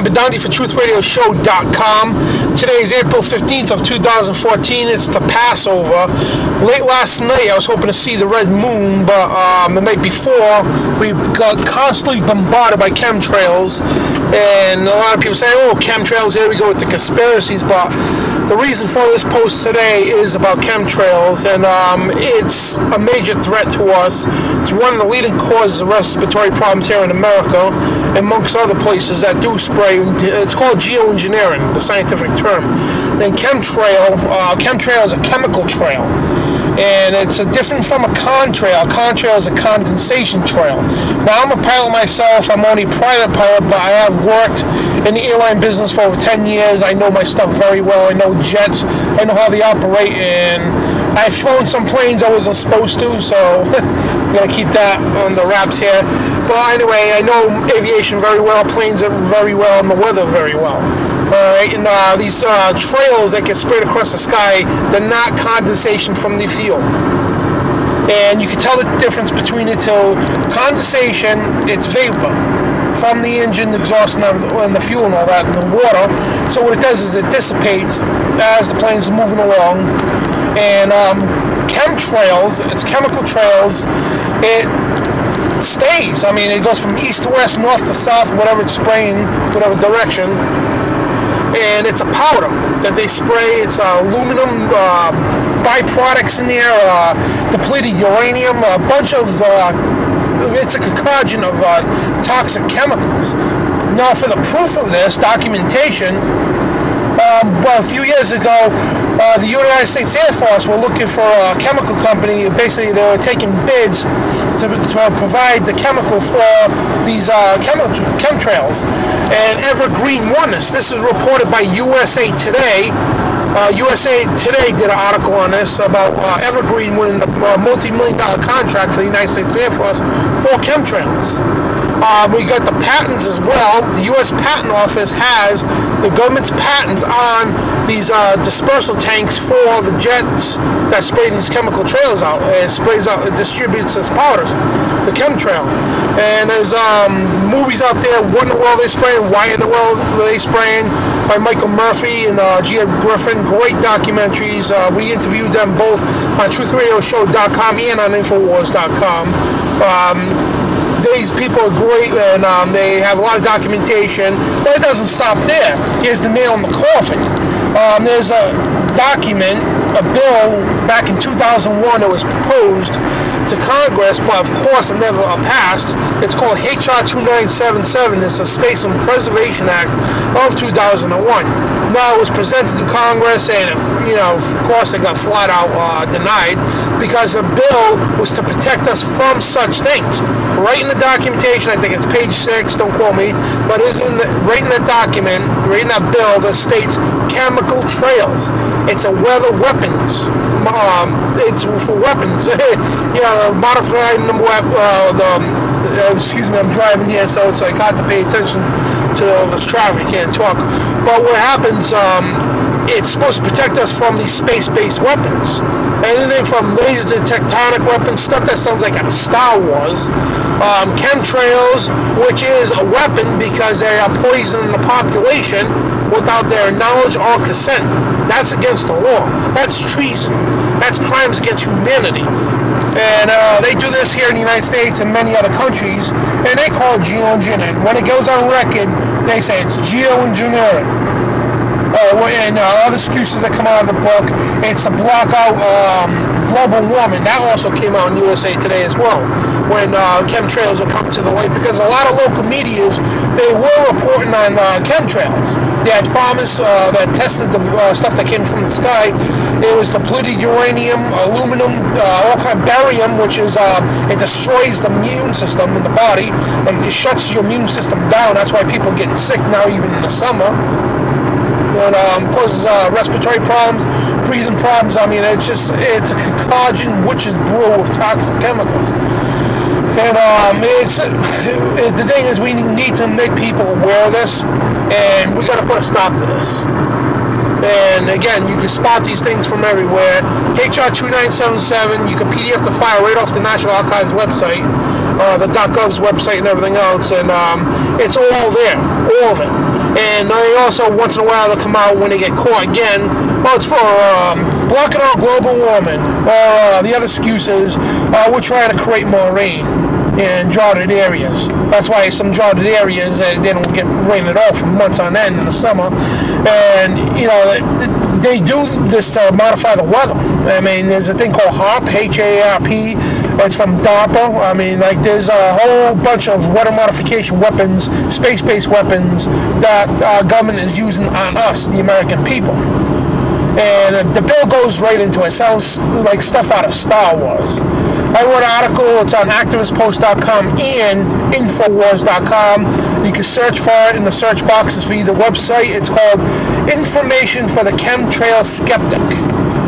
I'm Bidondi for TruthRadioShow.com. Today is April 15th of 2014. It's the Passover. Late last night, I was hoping to see the red moon, but the night before, we got constantly bombarded by chemtrails. And a lot of people say, oh, chemtrails, here we go with the conspiracies. But the reason for this post today is about chemtrails, and it's a major threat to us. It's one of the leading causes of respiratory problems here in America, amongst other places that do spray. It's called Geo-Engineering, the scientific term. Then chemtrail is a chemical trail, and it's different from a contrail. A contrail is a condensation trail. Now, I'm a pilot myself. I'm only a private pilot, but I have worked in the airline business for over 10 years. I know my stuff very well. I know jets. I know how they operate, and I've flown some planes I wasn't supposed to, so I'm going to keep that on the wraps here. But anyway, I know aviation very well, planes very well, and the weather very well. Alright, and these trails that get sprayed across the sky, they're not condensation from the fuel. And you can tell the difference between the two. Condensation, it's vapor from the engine, the exhaust, and the fuel and all that, and the water. So what it does is it dissipates as the planes are moving along. And chemtrails, it's chemical trails, it stays. I mean, it goes from east to west, north to south, whatever it's spraying, whatever direction. And it's a powder that they spray. It's aluminum, byproducts in there, depleted uranium, a bunch of, it's a concoction of toxic chemicals. Now, for the proof of this, documentation, well, a few years ago, the United States Air Force were looking for a chemical company. Basically, they were taking bids to provide the chemical for these chemtrails. And Evergreen won this. This is reported by USA Today. USA Today did an article on this about Evergreen winning a multi-million-dollar contract for the United States Air Force for chemtrails. We got the patents as well. The U.S. Patent Office has the government's patents on these dispersal tanks for the jets that spray these chemical trails out. It sprays out, it distributes as powders, the chemtrail. And there's movies out there, what in the world are they spraying, why in the world are they spraying, by Michael Murphy and G. Griffin. Great documentaries. We interviewed them both on TruthRadioShow.com and on Infowars.com. These people are great, and they have a lot of documentation, but it doesn't stop there. Here's the nail in the coffin. There's a document, a bill back in 2001 that was proposed to Congress, but of course it never passed. It's called HR 2977. It's the Space and Preservation Act of 2001. Now, it was presented to Congress, and of course it got flat out denied, because the bill was to protect us from such things. Right in the documentation, I think it's page 6, don't quote me, but it's right in the document, right in that bill, that states chemical trails. It's a weather weapons. It's for weapons. Modified number. Excuse me, I'm driving here, so it's like hard to pay attention to all this traffic. Can't talk. But what happens? It's supposed to protect us from these space-based weapons. Anything from lasers to tectonic weapons, stuff that sounds like out of Star Wars. Chemtrails, which is a weapon because they are poisoning the population without their knowledge or consent. That's against the law. That's treason. That's crimes against humanity. And they do this here in the United States and many other countries, and they call it Geo-Engineering. When it goes on record, they say it's Geo-Engineering. And other excuses that come out of the book, it's to block out global warming. That also came out in USA Today as well, when chemtrails will come to the light, because a lot of local medias, they were reporting on chemtrails. They had farmers that tested the stuff that came from the sky. It was depleted uranium, aluminum, all kind of barium, which is it destroys the immune system in the body, and it shuts your immune system down. That's why people get sick now, even in the summer. And causes respiratory problems, breathing problems. I mean, it's a concoction, witch's brew of toxic chemicals. And the thing is, we need to make people aware of this, and we got to put a stop to this. And again, you can spot these things from everywhere. HR 2977, you can PDF the file right off the National Archives website, the .gov's website and everything else, and it's all there, all of it. And they also, once in a while, they'll come out when they get caught again. Well, it's for blocking out global warming. Or the other excuse is we're trying to create more rain in droughted areas. That's why some droughted areas, they don't get rain at all for months on end in the summer. And, you know, they do this to modify the weather. I mean, there's a thing called HAARP, H-A-R-P. It's from DARPA. I mean, like, there's a whole bunch of weather modification weapons, space-based weapons, that our government is using on us, the American people. And the bill goes right into it. Sounds like stuff out of Star Wars. I wrote an article. It's on activistpost.com and infowars.com. You can search for it in the search boxes for either website. It's called Information for the Chemtrails Skeptic.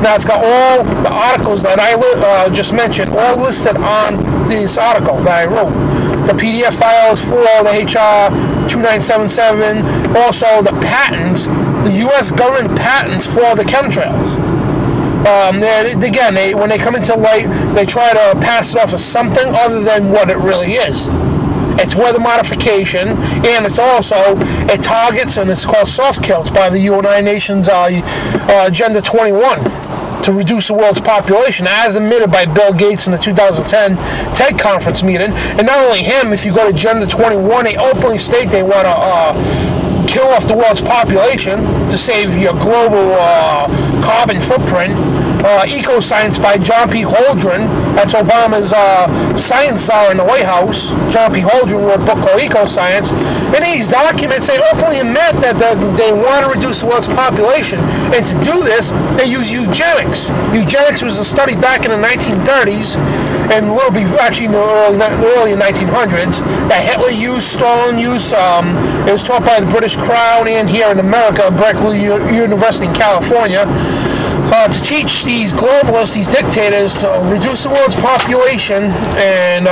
Now, it's got all the articles that I just mentioned, all listed on this article that I wrote. The PDF files for the HR 2977, also the patents, the U.S. government patents for the chemtrails. Again, when they come into light, they try to pass it off as something other than what it really is. It's weather modification, and it's also, it targets, and it's called soft kills by the United Nations Agenda 21. To reduce the world's population, as admitted by Bill Gates in the 2010 TED conference meeting. And not only him, if you go to Agenda 21, they openly state they want to kill off the world's population to save your global carbon footprint. Eco-Science by John P. Holdren, that's Obama's science czar in the White House. John P. Holdren wrote a book called Eco-Science. And these documents, they openly admit that they want to reduce the world's population. And to do this, they use eugenics. Eugenics was a study back in the 1930s, and a little bit, actually in the early 1900s, that Hitler used, Stalin used. It was taught by the British Crown and here in America, Berkeley University in California. To teach these globalists, these dictators, to reduce the world's population and,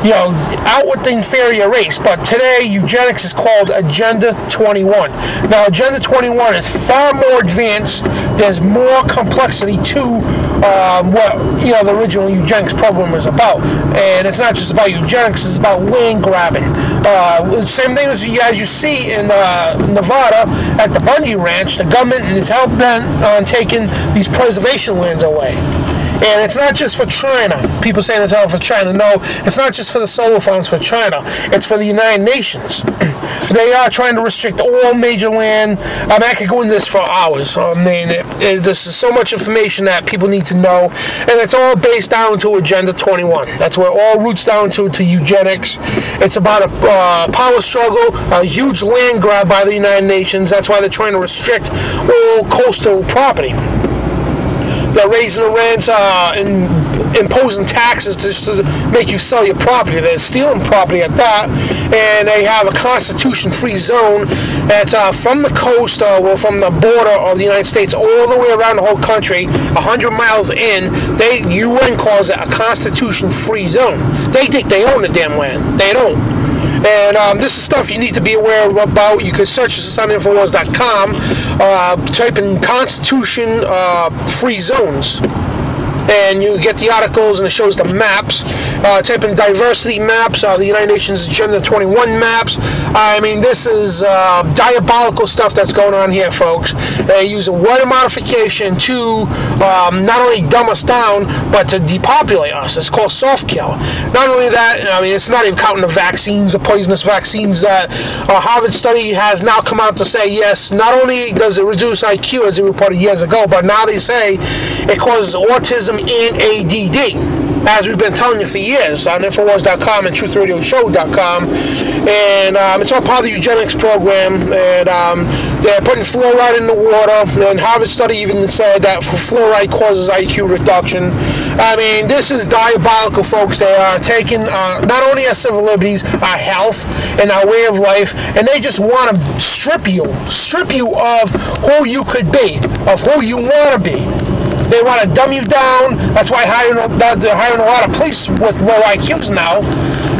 you know, out with the inferior race. But today, eugenics is called Agenda 21. Now, Agenda 21 is far more advanced. There's more complexity to what, you know, the original eugenics program was about. And it's not just about eugenics, it's about land grabbing. Same thing as you see in Nevada at the Bidondi Ranch. The government is hell-bent on taking these preservation lands away. And it's not just for China. People saying it's all for China. No, it's not just for the solar farms for China. It's for the United Nations. They are trying to restrict all major land. I mean, I could go into this for hours. I mean, this is so much information that people need to know. And it's all based down to Agenda 21. That's where it all roots down to eugenics. It's about a power struggle, a huge land grab by the United Nations. That's why they're trying to restrict all coastal property. They're raising the rents and imposing taxes just to make you sell your property. They're stealing property at that, and they have a constitution-free zone that's from the coast, well, from the border of the United States all the way around the whole country, 100 miles in. UN calls it a constitution-free zone. They think they own the damn land. They don't. And this is stuff you need to be aware about. You can search this on infowars.com, type in Constitution free zones, and you get the articles, and it shows the maps. Type in diversity maps, the United Nations Agenda 21 maps. I mean, this is diabolical stuff that's going on here, folks. They use a weather modification to not only dumb us down, but to depopulate us. It's called soft kill. Not only that, I mean, it's not even counting the vaccines, the poisonous vaccines that a Harvard study has now come out to say, yes, not only does it reduce IQ, as it reported years ago, but now they say it causes autism and ADD. As we've been telling you for years on Infowars.com and TruthRadioShow.com. And it's all part of the eugenics program. And they're putting fluoride in the water. And Harvard study even said that fluoride causes IQ reduction. I mean, this is diabolical, folks. They are taking not only our civil liberties, our health, and our way of life, and they just want to strip you of who you could be, of who you want to be. They want to dumb you down. That's why they're hiring a lot of police with low IQs now.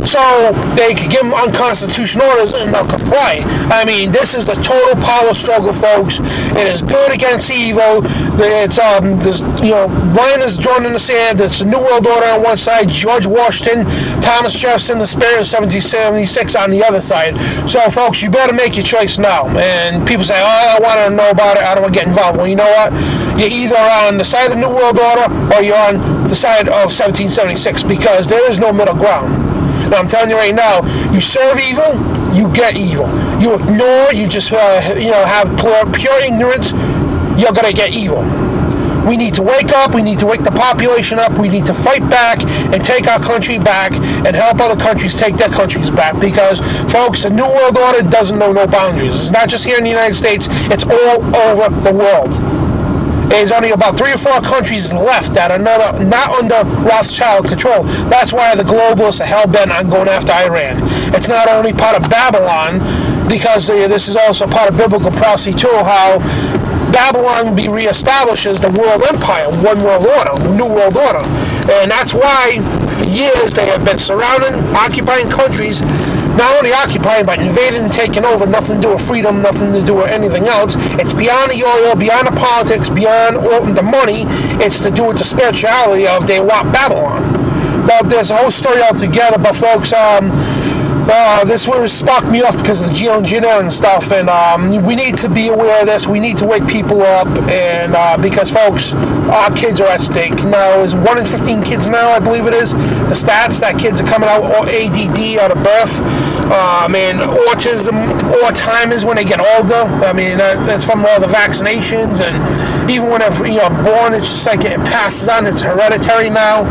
so they could give them unconstitutional orders and they'll comply. I mean, this is the total power struggle, folks. It is good against evil. It's there's, you know, line is drawn in the sand. It's a New World Order on one side, George Washington, Thomas Jefferson, the spirit of 1776 on the other side. So, folks, you better make your choice now. And people say, oh, I want to know about it. I don't want to get involved. Well, you know what? You're either on the side of the New World Order or you're on the side of 1776, because there is no middle ground. And I'm telling you right now, you serve evil, you get evil. You ignore, you just you know, have pure ignorance, you're going to get evil. We need to wake up. We need to wake the population up. We need to fight back and take our country back and help other countries take their countries back. Because, folks, the New World Order doesn't know no boundaries. It's not just here in the United States. It's all over the world. There's only about 3 or 4 countries left that are not under Rothschild control. That's why the globalists are hell-bent on going after Iran. It's not only part of Babylon, because this is also part of biblical prophecy too, how Babylon reestablishes the world empire, one world order, new world order. And that's why for years they have been surrounding, occupying countries, not only occupying, but invading and taking over. Nothing to do with freedom, nothing to do with anything else. It's beyond the oil, beyond the politics, beyond the money. It's to do with the spirituality of they want Babylon. Now, there's a whole story altogether, but folks, this was sparked me off because of the Geo-Engineering stuff, and we need to be aware of this. We need to wake people up, and because, folks, our kids are at stake. Now, is 1 in 15 kids now, I believe it is, the stats that kids are coming out ADD out of birth. And autism, Alzheimer's when they get older. I mean, that's from all the vaccinations, and even when they're born, it's just like it passes on. It's hereditary now.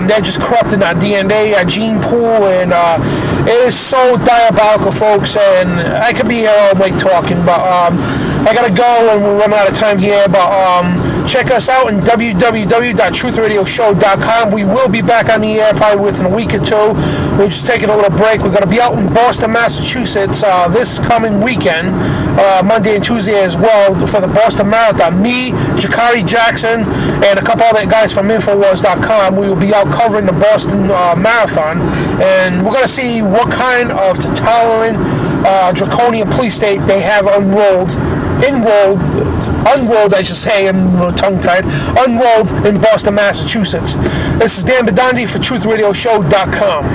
They're just corrupting our DNA, our gene pool, and it is so diabolical, folks. And I could be here all night talking, but I gotta go, and we're running out of time here. But check us out in www.truthradioshow.com. We will be back on the air probably within a week or two. We're just taking a little break. We're going to be out in Boston, Massachusetts this coming weekend, Monday and Tuesday as well, for the Boston Marathon. Me, Jakari Jackson, and a couple other guys from Infowars.com. We will be out covering the Boston Marathon, and we're going to see what kind of tolerant, draconian police state they have unrolled, I should say, I'm a little tongue-tied, unrolled in Boston, Massachusetts. This is Dan Bidondi for TruthRadioShow.com.